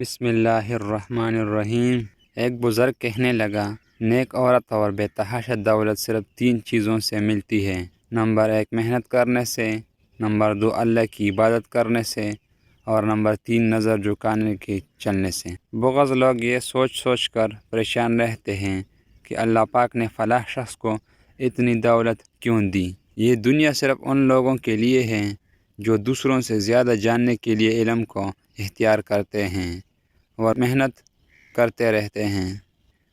بسم اللہ الرحمن الرحیم۔ ایک بزرگ کہنے لگا، نیک عورت اور بے تحاشا دولت صرف 3 چیزوں سے ملتی ہے۔ نمبر 1 محنت کرنے سے، نمبر 2 اللہ کی عبادت کرنے سے، اور نمبر 3 نظر جھکانے کے چلنے سے۔ بعض لوگ یہ سوچ کر پریشان رہتے ہیں کہ اللہ پاک نے فلاں شخص کو اتنی دولت کیوں دی۔ یہ دنیا صرف ان لوگوں کے لیے ہے جو دوسروں سے زیادہ جاننے کے لیے علم کو اختیار کرتے ہیں اور محنت کرتے رہتے ہیں۔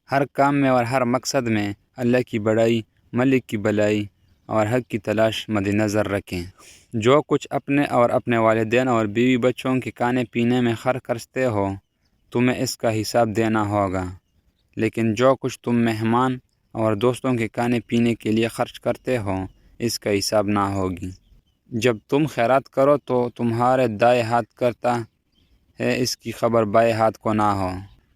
ہر کام میں اور ہر مقصد میں اللہ کی بڑائی، ملک کی بھلائی اور حق کی تلاش مد نظر رکھیں۔ جو کچھ اپنے اور اپنے والدین اور بیوی بچوں کے کھانے پینے میں خرچ کرتے ہو، تمہیں اس کا حساب دینا ہوگا، لیکن جو کچھ تم مہمان اور دوستوں کے کھانے پینے کے لیے خرچ کرتے ہو، اس کا حساب نہ ہوگی۔ جب تم خیرات کرو تو تمہارے دائیں ہاتھ کرتا ہے، اس کی خبر بائیں ہاتھ کو نہ ہو۔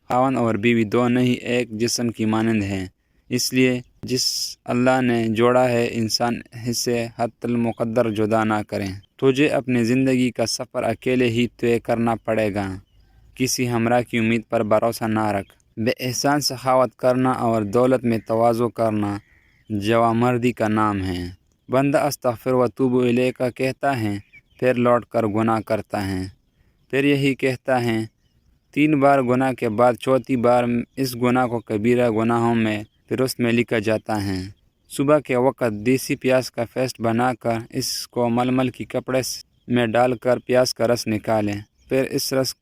خاوند اور بیوی دونوں ہی ایک جسم کی مانند ہیں، اس لیے جس اللہ نے جوڑا ہے، انسان اسے حتی المقدر جدا نہ کریں۔ تجھے اپنی زندگی کا سفر اکیلے ہی طے کرنا پڑے گا، کسی ہمراہ کی امید پر بھروسہ نہ رکھ۔ بے احسان سخاوت کرنا اور دولت میں تواضع کرنا جوانمردی کا نام ہے۔ بندہ استغفر و اتوب الیک کہتا ہے، پھر لوٹ کر گناہ کرتا ہے، پھر یہی کہتا ہے 3 بار گناہ کے بعد چوتھی بار اس گناہ کو کبیرہ گناہوں میں فہرست میں لکھا جاتا ہے۔ صبح کے وقت دیسی پیاز کا پیسٹ بنا کر اس کو ململ کی کپڑے میں ڈال کر پیاز کا رس نکالیں، پھر اس رس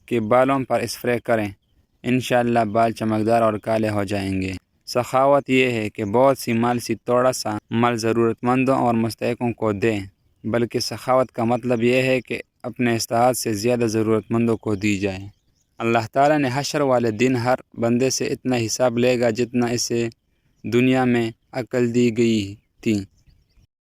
کے بالوں پر اسپرے کریں، انشاءاللہ بال چمکدار اور کالے ہو جائیں گے۔ سخاوت یہ ہے کہ بہت سی مال سے تھوڑا سا مال ضرورت مندوں اور مستحقوں کو دیں، بلکہ سخاوت کا مطلب یہ ہے کہ اپنے استطاعت سے زیادہ ضرورت مندوں کو دی جائے۔ اللہ تعالیٰ نے حشر والے دن ہر بندے سے اتنا حساب لے گا جتنا اسے دنیا میں عقل دی گئی تھی۔